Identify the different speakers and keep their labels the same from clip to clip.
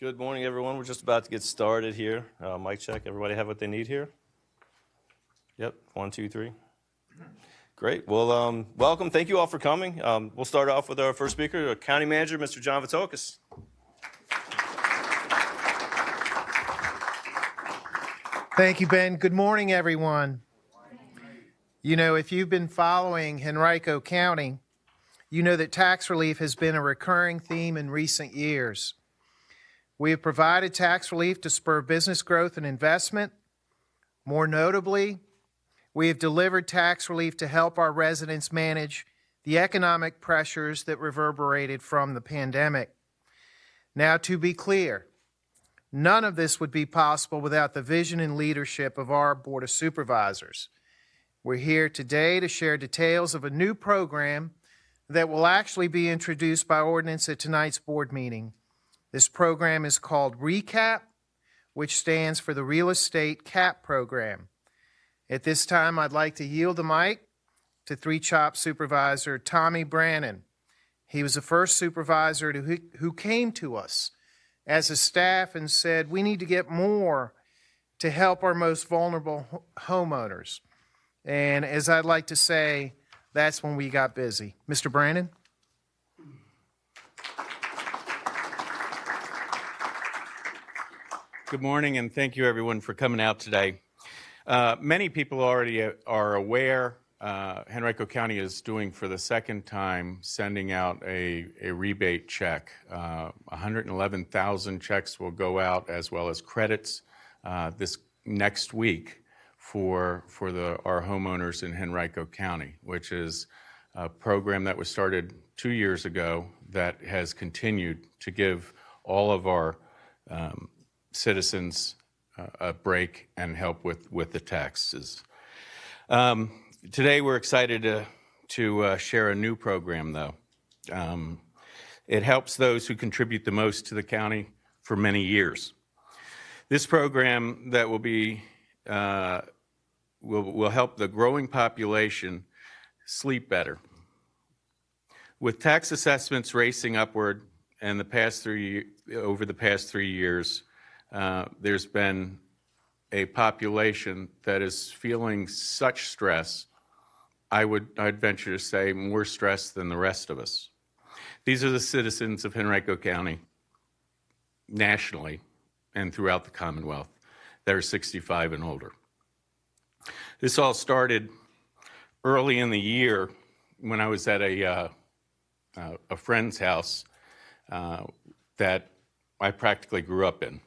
Speaker 1: Good morning, everyone. We're just about to get started here. Mic check. Everybody have what they need here? Yep. 1, 2, 3. Great. Well, welcome. Thank you all for coming. We'll start off with our first speaker, County Manager, Mr. John Vithoulkas.
Speaker 2: Thank you, Ben. Good morning, everyone. You know, if you've been following Henrico County, you know that tax relief has been a recurring theme in recent years. We have provided tax relief to spur business growth and investment. More notably, we have delivered tax relief to help our residents manage the economic pressures that reverberated from the pandemic. Now, to be clear, none of this would be possible without the vision and leadership of our Board of Supervisors. We're here today to share details of a new program that will actually be introduced by ordinance at tonight's board meeting. This program is called RECAP, which stands for the Real Estate CAP Program. At this time, I'd like to yield the mic to Three Chop Supervisor Tommy Brannon. He was the first supervisor who came to us as a staff and said, we need to get more to help our most vulnerable homeowners. And as I'd like to say, that's when we got busy. Mr. Brannon?
Speaker 3: Good morning, and thank you, everyone, for coming out today. Many people already are aware Henrico County is doing for the second time sending out a rebate check. 111,000 checks will go out, as well as credits this next week for our homeowners in Henrico County, which is a program that was started 2 years ago that has continued to give all of our citizens a break and help with the taxes. Today we're excited to share a new program, though. It helps those who contribute the most to the county for many years. This program that will be will help the growing population sleep better. With tax assessments racing upward and over the past 3 years, there's been a population that is feeling such stress, I'd venture to say more stress than the rest of us. These are the citizens of Henrico County, nationally and throughout the Commonwealth, that are 65 and older. This all started early in the year when I was at a friend's house that I practically grew up in.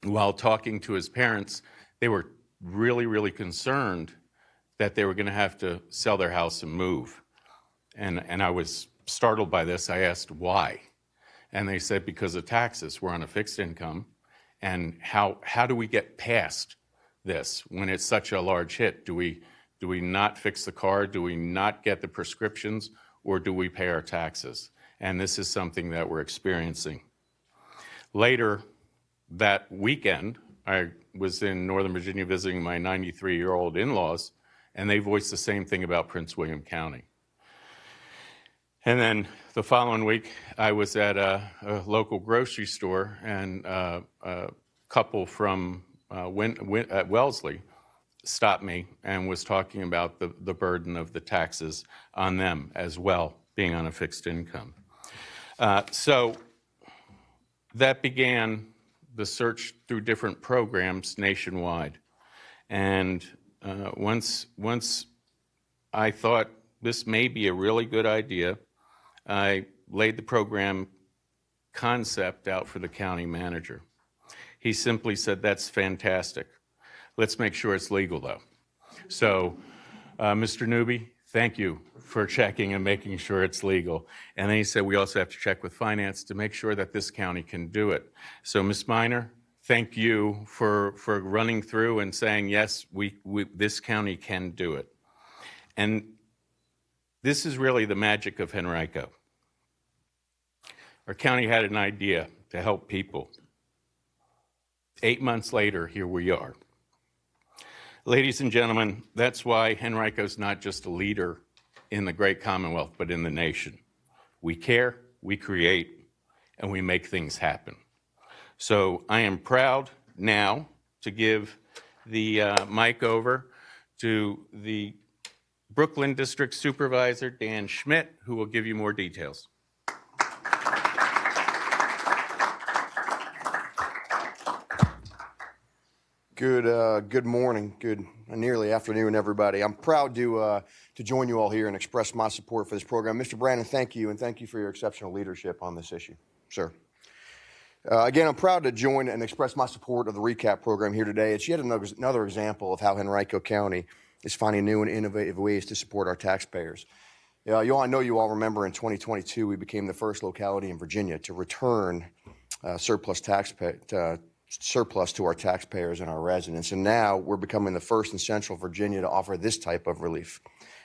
Speaker 3: While talking to his parents, they were really, really concerned that they were going to have to sell their house and move. And I was startled by this. I asked why. And they said because of taxes. We're on a fixed income. And how do we get past this when it's such a large hit? Do we not fix the car? Do we not get the prescriptions? Or do we pay our taxes? And this is something that we're experiencing. Later that weekend, I was in Northern Virginia visiting my 93-year-old in-laws, and they voiced the same thing about Prince William County. And then the following week, I was at a local grocery store, and a couple from at Wellesley stopped me and was talking about the burden of the taxes on them as well, being on a fixed income. So that began the search through different programs nationwide. And once I thought this may be a really good idea, I laid the program concept out for the county manager. He simply said, that's fantastic. Let's make sure it's legal, though. So, Mr. Newby, thank you for checking and making sure it's legal. And then he said, we also have to check with finance to make sure that this county can do it. So, Ms. Miner, thank you for running through and saying, yes, this county can do it. And this is really the magic of Henrico. Our county had an idea to help people. 8 months later, here we are. Ladies and gentlemen, that's why Henrico's not just a leader in the great Commonwealth, but in the nation. We care, we create, and we make things happen. So I am proud now to give the mic over to the Brooklyn District Supervisor, Dan Schmidt, who will give you more details.
Speaker 4: Good morning, good nearly afternoon, everybody. I'm proud to join you all here and express my support for this program. Mr. Brandon, thank you, and thank you for your exceptional leadership on this issue, sir. Again, I'm proud to join and express my support of the RECAP program here today. It's yet another example of how Henrico County is finding new and innovative ways to support our taxpayers. I know you all remember in 2022, we became the first locality in Virginia to return surplus to our taxpayers and our residents. And now we're becoming the first in Central Virginia to offer this type of relief.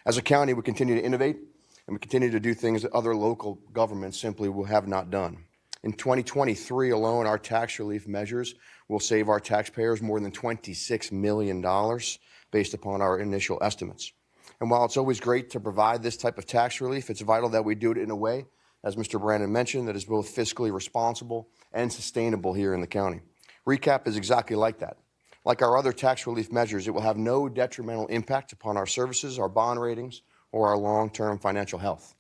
Speaker 4: As a county, we continue to innovate and we continue to do things that other local governments simply will have not done. In 2023 alone, our tax relief measures will save our taxpayers more than $26 million based upon our initial estimates. And while it's always great to provide this type of tax relief, it's vital that we do it in a way, as Mr. Brandon mentioned, that is both fiscally responsible and sustainable here in the county. RECAP is exactly like that. Like our other tax relief measures, it will have no detrimental impact upon our services, our bond ratings, or our long-term financial health.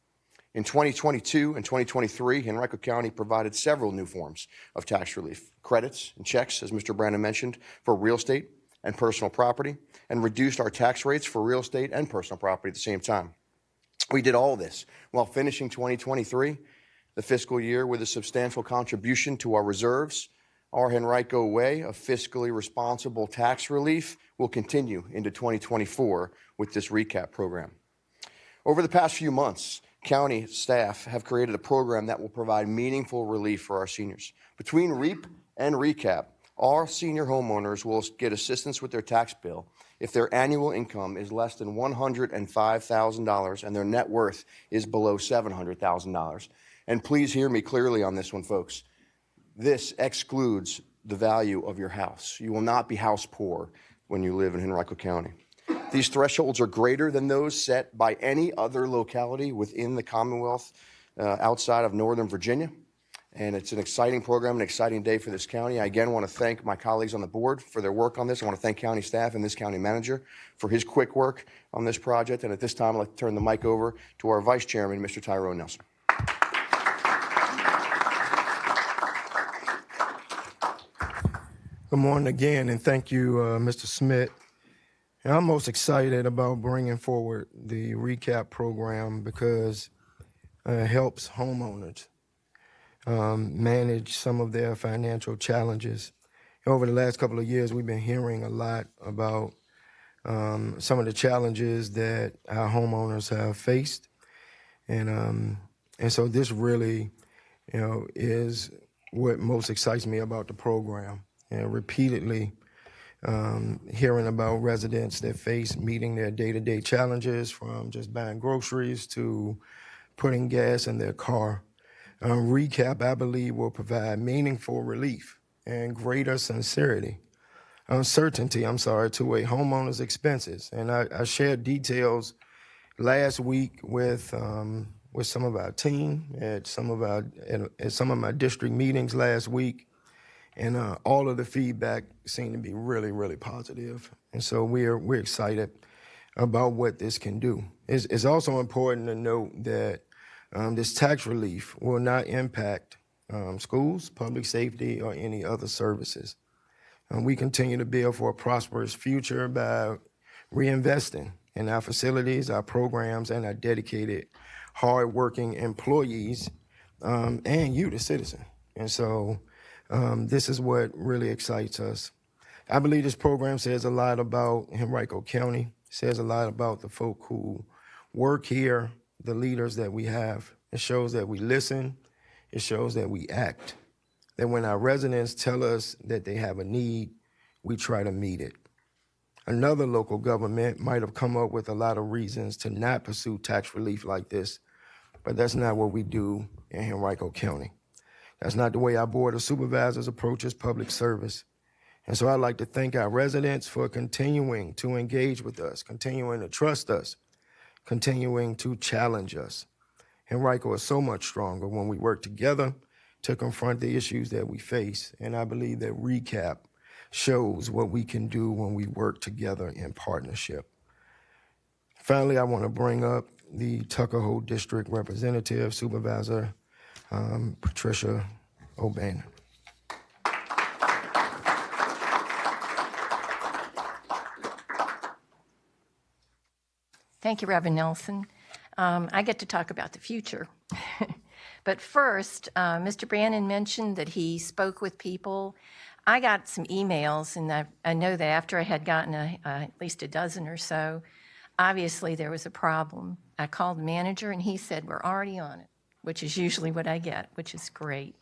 Speaker 4: In 2022 and 2023, Henrico County provided several new forms of tax relief, credits and checks, as Mr. Brandon mentioned, for real estate and personal property, and reduced our tax rates for real estate and personal property at the same time. We did all this while finishing 2023, the fiscal year, with a substantial contribution to our reserves. Our Henrico way of fiscally responsible tax relief will continue into 2024 with this RECAP program. Over the past few months, county staff have created a program that will provide meaningful relief for our seniors. Between REAP and RECAP, our senior homeowners will get assistance with their tax bill if their annual income is less than $105,000 and their net worth is below $700,000. And please hear me clearly on this one, folks. This excludes the value of your house. You will not be house poor when you live in Henrico County. These thresholds are greater than those set by any other locality within the Commonwealth outside of Northern Virginia. And it's an exciting program, an exciting day for this county. I again want to thank my colleagues on the board for their work on this. I want to thank county staff and this county manager for his quick work on this project. And at this time, I'd like to turn the mic over to our vice chairman, Mr. Tyrone Nelson.
Speaker 5: Good morning again, and thank you, Mr. Smith. And I'm most excited about bringing forward the RECAP program because it helps homeowners manage some of their financial challenges. Over the last couple of years, we've been hearing a lot about some of the challenges that our homeowners have faced, and so this really, is what most excites me about the program. And repeatedly hearing about residents that face meeting their day-to-day challenges, from just buying groceries to putting gas in their car. RECAP, I believe, will provide meaningful relief and greater certainty to a homeowner's expenses. And I shared details last week with some of our team at some of my district meetings last week. And all of the feedback seemed to be really, really positive. And so we're excited about what this can do. It's also important to note that this tax relief will not impact schools, public safety, or any other services. We continue to build for a prosperous future by reinvesting in our facilities, our programs, and our dedicated, hardworking employees, and you, the citizen. And so this is what really excites us. I believe this program says a lot about Henrico County, says a lot about the folk who work here, the leaders that we have. It shows that we listen. It shows that we act. That when our residents tell us that they have a need, we try to meet it. Another local government might have come up with a lot of reasons to not pursue tax relief like this, but that's not what we do in Henrico County. That's not the way our Board of Supervisors approaches public service. And so I'd like to thank our residents for continuing to engage with us, continuing to trust us, continuing to challenge us. Henrico is so much stronger when we work together to confront the issues that we face. And I believe that RECAP shows what we can do when we work together in partnership. Finally, I want to bring up the Tuckahoe District Representative, Supervisor Patricia O'Bannon.
Speaker 6: Thank you, Reverend Nelson. I get to talk about the future. But first, Mr. Brannon mentioned that he spoke with people. I got some emails, and I know that after I had gotten at least a dozen or so, obviously there was a problem. I called the manager, and he said, we're already on it, which is usually what I get, which is great.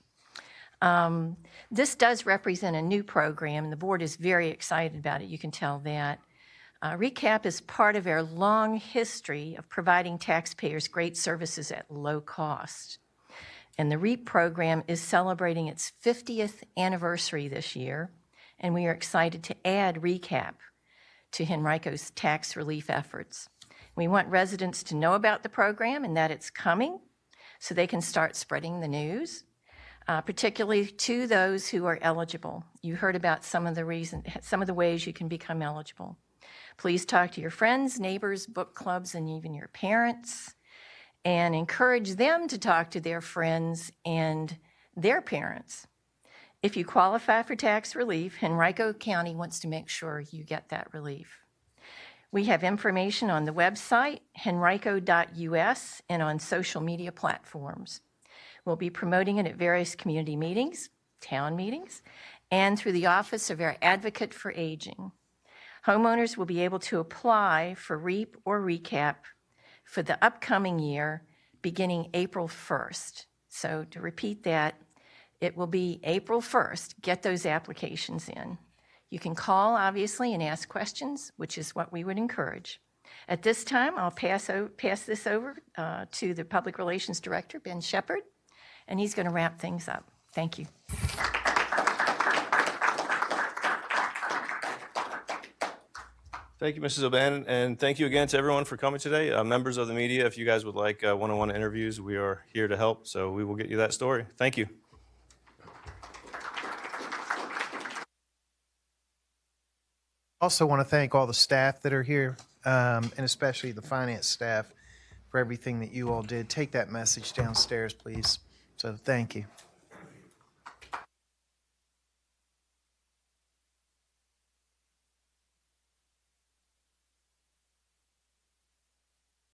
Speaker 6: This does represent a new program, and the board is very excited about it. You can tell that. RECAP is part of our long history of providing taxpayers great services at low cost. And the REAP program is celebrating its 50th anniversary this year, and we are excited to add RECAP to Henrico's tax relief efforts. We want residents to know about the program and that it's coming so they can start spreading the news, particularly to those who are eligible. You heard about some of the ways you can become eligible. Please talk to your friends, neighbors, book clubs, and even your parents, and encourage them to talk to their friends and their parents. If you qualify for tax relief, Henrico County wants to make sure you get that relief. We have information on the website, henrico.us, and on social media platforms. We'll be promoting it at various community meetings, town meetings, and through the Office of our Advocate for Aging. Homeowners will be able to apply for REAP or RECAP for the upcoming year beginning April 1st. So to repeat that, it will be April 1st. Get those applications in. You can call, obviously, and ask questions, which is what we would encourage. At this time, I'll pass this over to the Public Relations Director, Ben Shepard, and he's going to wrap things up. Thank you.
Speaker 1: Thank you, Mrs. O'Bannon, and thank you again to everyone for coming today. Members of the media, if you guys would like one-on-one interviews, we are here to help, so we will get you that story. Thank you.
Speaker 2: Also want to thank all the staff that are here, and especially the finance staff for everything that you all did. Take that message downstairs, please. So thank you.